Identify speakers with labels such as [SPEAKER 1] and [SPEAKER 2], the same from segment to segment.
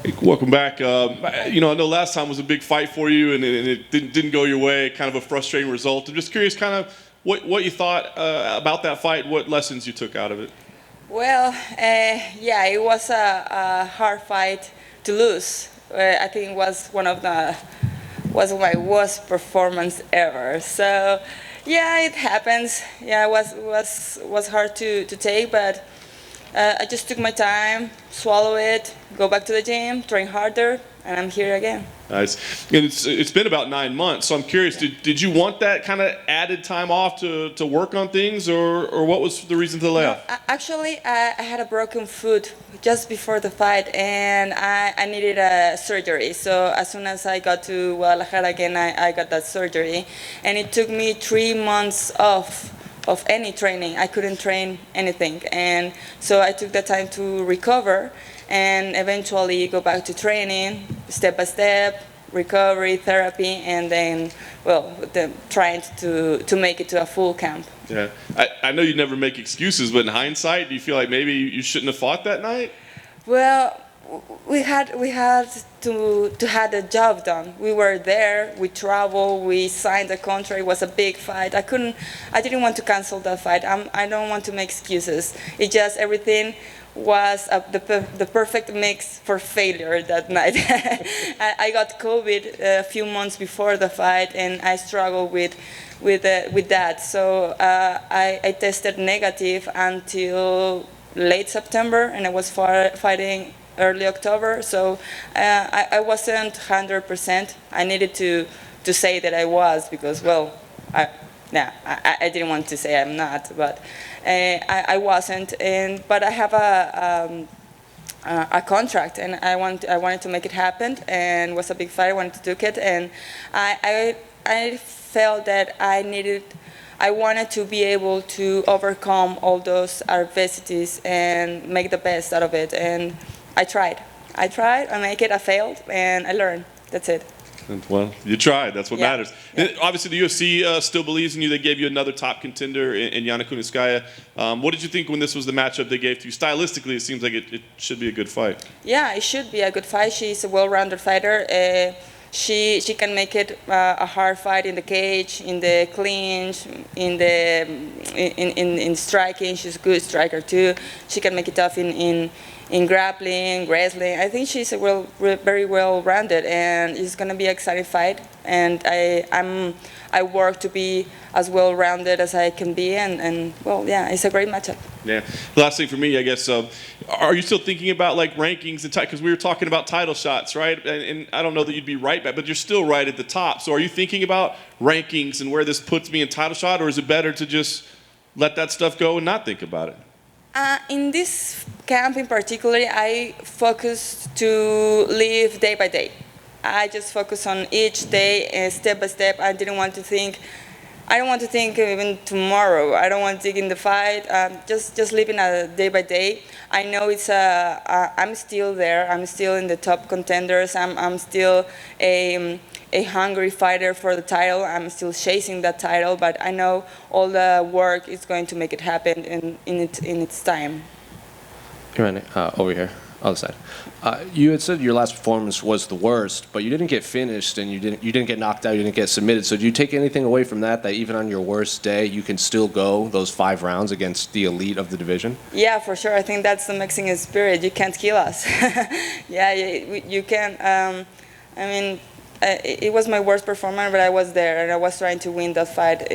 [SPEAKER 1] Hey, welcome back. I know last time was a big fight for you, and it didn't go your way. Kind of a frustrating result. I'm just curious, kind of what you thought about that fight. What lessons you took out of it?
[SPEAKER 2] Well, yeah, it was a hard fight to lose. I think it was my worst performance ever. So, yeah, it happens. Yeah, it was hard to take, but I just took my time, swallow it, go back to the gym, train harder, and I'm here again.
[SPEAKER 1] Nice. And it's been about 9 months, so I'm curious. Did you want that kind of added time off to work on things, or what was the reason for the layoff?
[SPEAKER 2] Actually, I had a broken foot just before the fight, and I needed a surgery. So as soon as I got to Guadalajara again, I got that surgery, and it took me 3 months off of any training. I couldn't train anything, and so I took the time to recover and eventually go back to training step by step, recovery, therapy, and then, well, trying to make it to a full camp.
[SPEAKER 1] Yeah, I know you never make excuses, but in hindsight, do you feel like maybe you shouldn't have fought that night?
[SPEAKER 2] Well, we had to had the job done. We were there. We traveled. We signed the contract. It was a big fight. I didn't want to cancel that fight. I don't want to make excuses. It just everything was the perfect mix for failure that night. I got COVID a few months before the fight, and I struggled with that. So I tested negative until late September, and I was fighting early October. So I wasn't 100%. I needed to say that I was because, well, I didn't want to say I'm not, but I wasn't. But I have a contract, and I wanted to make it happen, and it was a big fight. I wanted to do it, and I felt that I wanted to be able to overcome all those adversities and make the best out of it. And I tried. I make it. I failed, and I learned. That's it.
[SPEAKER 1] Well, you tried. That's what matters.
[SPEAKER 2] Yeah.
[SPEAKER 1] Obviously, the UFC still believes in you. They gave you another top contender in Yana Kunitskaya. What did you think when this was the matchup they gave to you? Stylistically, it seems like it should be a good fight.
[SPEAKER 2] Yeah, it should be a good fight. She's a well-rounded fighter. She can make it a hard fight in the cage, in the clinch, in striking. She's a good striker too. She can make it tough in grappling, wrestling. I think she's very well-rounded, and it's gonna be an exciting fight. And I work to be as well-rounded as I can be, and well, yeah, it's a great matchup.
[SPEAKER 1] Yeah. The last thing for me, I guess, are you still thinking about like rankings and because we were talking about title shots, right? And I don't know that you'd be right back, but you're still right at the top. So are you thinking about rankings and where this puts me in title shot, or is it better to just let that stuff go and not think about it?
[SPEAKER 2] In this camp in particular, I focus to live day by day. I just focus on each day, step by step. I don't want to think even tomorrow. I don't want to think in the fight. Just living a day by day. I know I'm still there. I'm still in the top contenders. I'm still a hungry fighter for the title. I'm still chasing that title, but I know all the work is going to make it happen in its time.
[SPEAKER 3] Irene, over here, other side. You had said your last performance was the worst, but you didn't get finished, and you didn't get knocked out. You didn't get submitted. So do you take anything away from that? That even on your worst day, you can still go those 5 rounds against the elite of the division?
[SPEAKER 2] Yeah, for sure. I think that's the Mexican spirit. You can't kill us. Yeah, you can. I mean, it was my worst performance, but I was there, and I was trying to win that fight.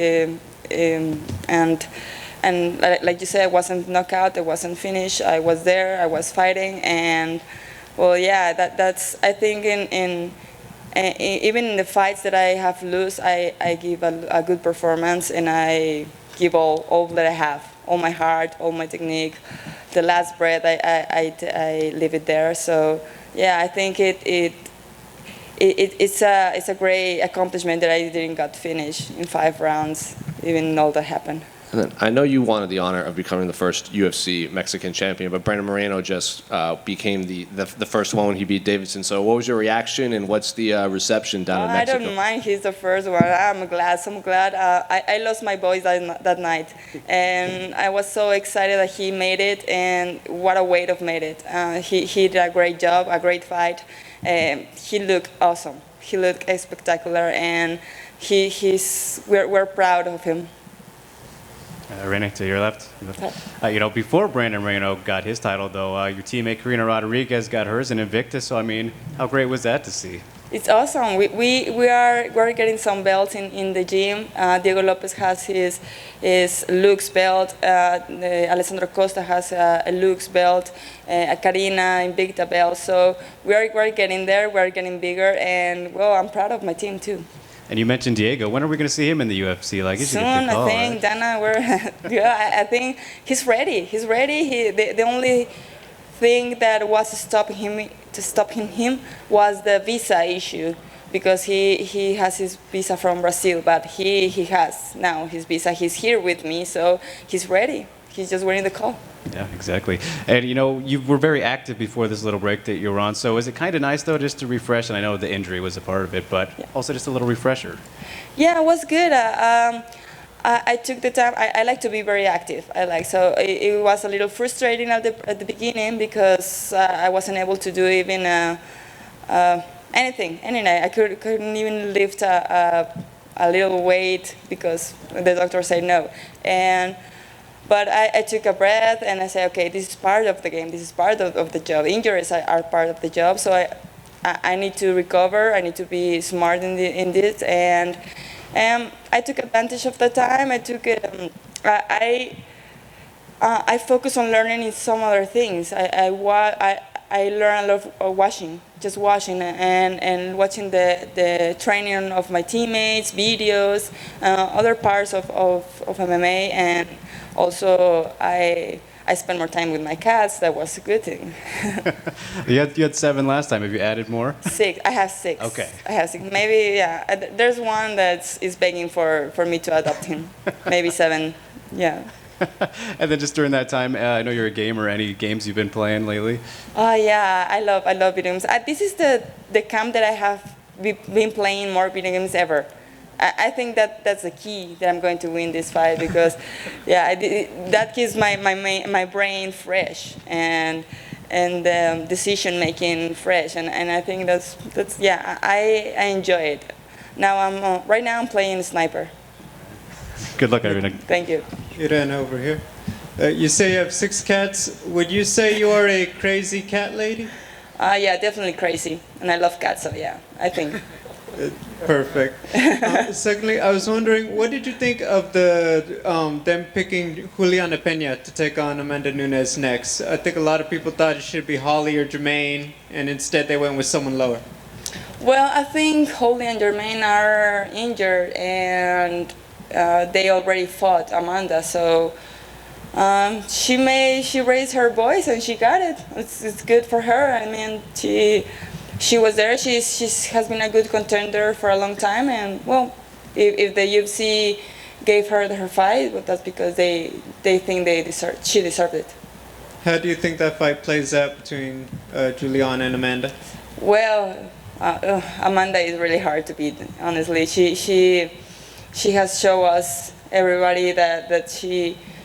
[SPEAKER 2] And like you said, I wasn't knocked out, I wasn't finished. I was there, I was fighting, and well, yeah, that's. I think even in the fights that I have lost, I give a good performance, and I give all that I have, all my heart, all my technique. The last breath, I leave it there. So yeah, I think it's a great accomplishment that I didn't got finished in 5 rounds, even though that happened.
[SPEAKER 3] And then I know you wanted the honor of becoming the first UFC Mexican champion, but Brandon Moreno just became the first one when he beat Davidson. So what was your reaction, and what's the reception down in
[SPEAKER 2] I
[SPEAKER 3] Mexico?
[SPEAKER 2] don't mind. He's the first one. I'm glad. So I'm glad. I lost my voice that night, and I was so excited that he made it. And what a way to have made it. He did a great job, a great fight. He looked awesome. He looked spectacular, and we're proud of him.
[SPEAKER 4] Irene, to your left. Before Brandon Moreno got his title, though, your teammate Karina Rodriguez got hers in Invictus. So, I mean, how great was that to see?
[SPEAKER 2] It's awesome. We're getting some belts in the gym. Diego Lopez has his Luke's belt. Alessandro Costa has a Luke's belt. Karina Invicta belt. So we're getting there. We're getting bigger, and well, I'm proud of my team too.
[SPEAKER 4] And you mentioned Diego. When are we going to see him in the UFC? Like,
[SPEAKER 2] soon, I think. Right? Dana, I think he's ready. He's ready. The only thing that was stopping him was the visa issue, because he has his visa from Brazil, but he has now his visa. He's here with me, so he's ready. He's just waiting the call.
[SPEAKER 4] Yeah, exactly. And you were very active before this little break that you were on. So is it kind of nice though, just to refresh? And I know the injury was a part of it, but also just a little refresher.
[SPEAKER 2] Yeah, it was good. I took the time. I like to be very active. So it was a little frustrating at the beginning, because I wasn't able to do even anything. I couldn't even lift a little weight because the doctor said no. But I took a breath and I said, okay, this is part of the game. This is part of the job. Injuries are part of the job. So I need to recover. I need to be smart in this. And I took advantage of the time. I focus on learning in some other things. I learn a lot of watching and watching the training of my teammates, videos, other parts of MMA, and also I spend more time with my cats. That was a good thing.
[SPEAKER 4] You had 7 last time. Have you added more?
[SPEAKER 2] 6. I have 6.
[SPEAKER 4] Okay.
[SPEAKER 2] I have 6. Maybe, yeah. There's one that is begging for me to adopt him. Maybe 7. Yeah.
[SPEAKER 4] And then just during that time, I know you're a gamer. Any games you've been playing lately?
[SPEAKER 2] Oh yeah, I love video games. This is the camp that I have been playing more video games ever. I think that's the key that I'm going to win this fight, because that keeps my brain fresh and decision making fresh, and I think that's I enjoy it. Now right now I'm playing Sniper.
[SPEAKER 4] Good luck, Irene.
[SPEAKER 2] Thank you.
[SPEAKER 5] Irene over here. You say you have 6 cats. Would you say you are a crazy cat lady?
[SPEAKER 2] Yeah, definitely crazy, and I love cats. So yeah, I think.
[SPEAKER 5] Perfect. Secondly, I was wondering, what did you think of them picking Juliana Peña to take on Amanda Nunes next? I think a lot of people thought it should be Holly or Jermaine, and instead they went with someone lower.
[SPEAKER 2] Well, I think Holly and Jermaine are injured, and they already fought Amanda, so she raised her voice and she got it. It's good for her. I mean, she was there. She has been a good contender for a long time, and well, if the UFC gave her her fight, well, that's because they think she deserved it.
[SPEAKER 5] How do you think that fight plays out between Juliana and Amanda?
[SPEAKER 2] Well, Amanda is really hard to beat. Honestly, she has shown us, everybody, that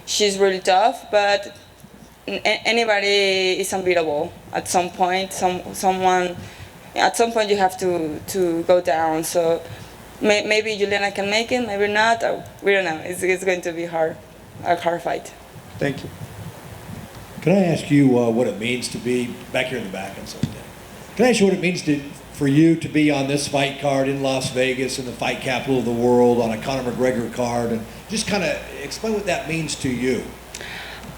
[SPEAKER 2] she's really tough, but anybody is unbeatable at some point. At some point you have to go down. So maybe Juliana can make it, maybe not. We don't know. It's going to be a hard fight.
[SPEAKER 5] Thank you.
[SPEAKER 6] Can I ask you what it means to be back here in the back? I'm sorry. Can I ask you what it means for you to be on this fight card in Las Vegas, in the fight capital of the world, on a Conor McGregor card, and just kind of explain what that means to you?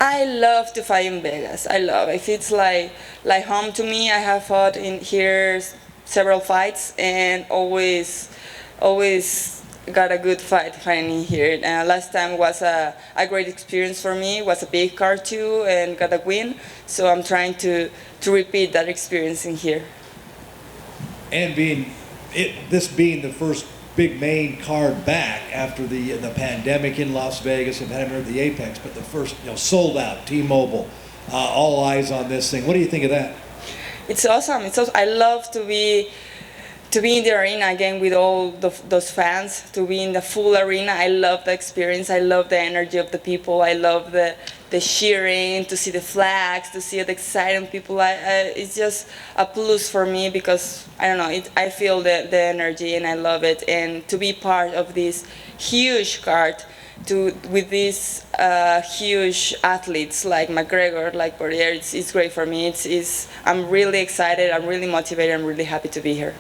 [SPEAKER 2] I love to fight in Vegas. I love it. It's like home to me. I have fought in here several fights, and always got a good fight fighting here. Last time was a great experience for me. It was a big card too, and got a win. So I'm trying to repeat that experience in here.
[SPEAKER 6] And this being the first big main card back after the pandemic in Las Vegas and had him at the Apex, but the first, sold out, T-Mobile, all eyes on this thing. What do you think of that?
[SPEAKER 2] It's awesome. I love to be in the arena again with all those fans, to be in the full arena. I love the experience. I love the energy of the people. I love the cheering, to see the flags, to see the exciting people. It's just a plus for me because, I don't know, I feel the energy and I love it. And to be part of this huge card with these huge athletes like McGregor, like Poirier, it's great for me. I'm really excited, I'm really motivated, I'm really happy to be here.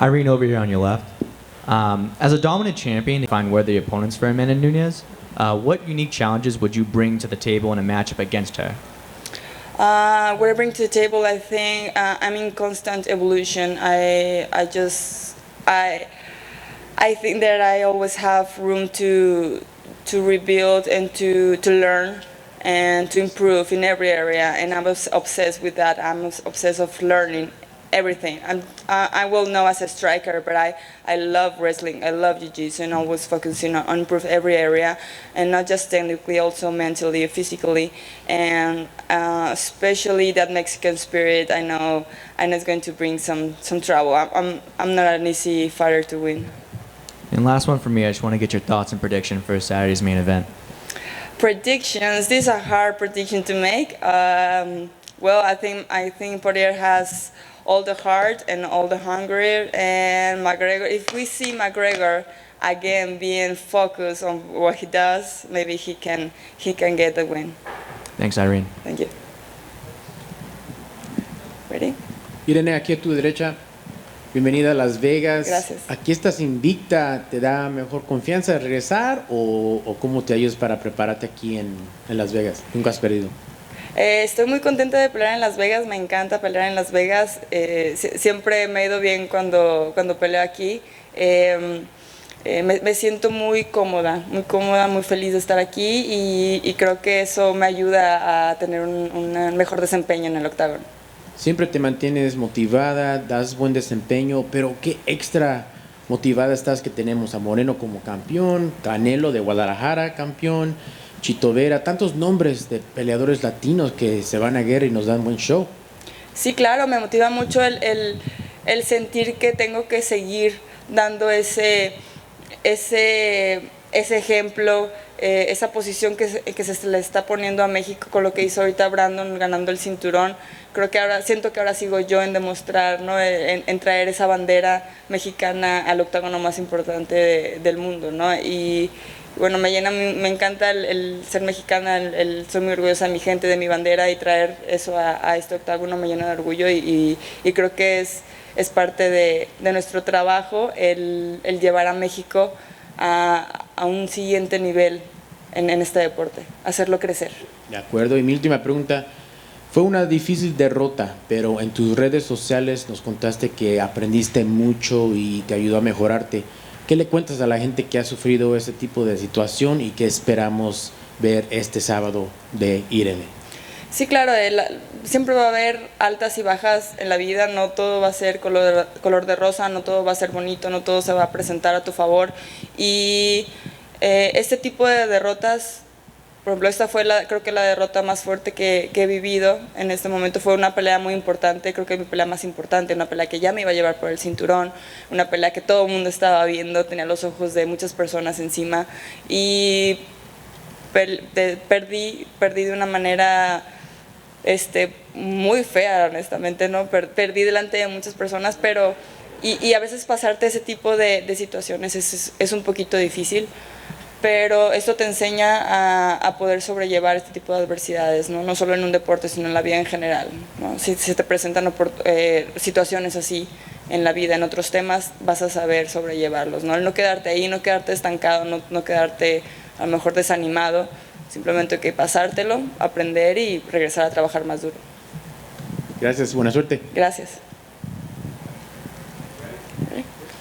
[SPEAKER 7] Irene, over here on your left. As a dominant champion, find worthy opponents for Amanda Nunes. What unique challenges would you bring to the table in a matchup against her?
[SPEAKER 2] What I bring to the table, I think I'm in constant evolution. I think that I always have room to rebuild and to learn and to improve in every area, and I'm obsessed with that. I'm obsessed of learning everything. I will know as a striker, but I love wrestling, I love jiu-jitsu, and always focusing on improve every area, and not just technically, also mentally, physically, and especially that Mexican spirit. I know it's going to bring some trouble. I'm not an easy fighter to win.
[SPEAKER 7] And last one for me, I just want to get your thoughts and prediction for Saturday's main event.
[SPEAKER 2] Predictions. This is a hard prediction to make. Well, I think Poirier has all the heart and all the hunger, and McGregor. If we see McGregor again being focused on what he does, maybe he can get the win.
[SPEAKER 7] Thanks, Irene.
[SPEAKER 2] Thank you. Ready?
[SPEAKER 8] Irene, aquí a tu derecha. Bienvenida a Las Vegas.
[SPEAKER 2] Gracias.
[SPEAKER 8] Aquí estás invicta, ¿te da mejor confianza de regresar o cómo te ayudas para prepararte aquí en Las Vegas? Nunca has perdido.
[SPEAKER 2] Estoy muy contenta de pelear en Las Vegas, me encanta pelear en Las Vegas. Siempre me ha ido bien cuando peleo aquí. Me siento muy cómoda, muy feliz de estar aquí y creo que eso me ayuda a tener un mejor desempeño en el octágono.
[SPEAKER 8] Siempre te mantienes motivada, das buen desempeño, pero qué extra motivada estás que tenemos a Moreno como campeón, Canelo de Guadalajara campeón, Chito Vera, tantos nombres de peleadores latinos que se van a guerra y nos dan buen show.
[SPEAKER 2] Sí, claro, me motiva mucho el sentir que tengo que seguir dando ese ejemplo, esa posición que se le está poniendo a México con lo que hizo ahorita Brandon ganando el cinturón. Creo que siento que ahora sigo yo en demostrar, ¿no? en traer esa bandera mexicana al octágono más importante del mundo, ¿no? Y bueno, me encanta el ser mexicana, soy muy orgullosa de mi gente, de mi bandera, y traer eso a este octágono me llena de orgullo y creo que es parte de nuestro trabajo el llevar a México a un siguiente nivel en este deporte, hacerlo crecer.
[SPEAKER 8] De acuerdo, y mi última pregunta, fue una difícil derrota, pero en tus redes sociales nos contaste que aprendiste mucho y te ayudó a mejorarte. ¿Qué le cuentas a la gente que ha sufrido ese tipo de situación y que esperamos ver este sábado de Irene?
[SPEAKER 2] Sí, claro, siempre va a haber altas y bajas en la vida, no todo va a ser color de rosa, no todo va a ser bonito, no todo se va a presentar a tu favor. Y este tipo de derrotas, por ejemplo, esta fue creo que la derrota más fuerte que he vivido en este momento. Fue una pelea muy importante, creo que mi pelea más importante, una pelea que ya me iba a llevar por el cinturón, una pelea que todo el mundo estaba viendo, tenía los ojos de muchas personas encima y perdí de una manera muy fea, honestamente, ¿no? Perdí delante de muchas personas, pero y a veces pasarte ese tipo de situaciones es un poquito difícil, pero esto te enseña a poder sobrellevar este tipo de adversidades, ¿no? No solo en un deporte, sino en la vida en general, ¿no? Si se te presentan situaciones así en la vida, en otros temas, vas a saber sobrellevarlos, ¿no? El no quedarte ahí, no quedarte estancado, no quedarte a lo mejor desanimado, simplemente hay que pasártelo, aprender y regresar a trabajar más duro.
[SPEAKER 8] Gracias, buena suerte.
[SPEAKER 2] Gracias.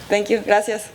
[SPEAKER 2] Thank you, gracias.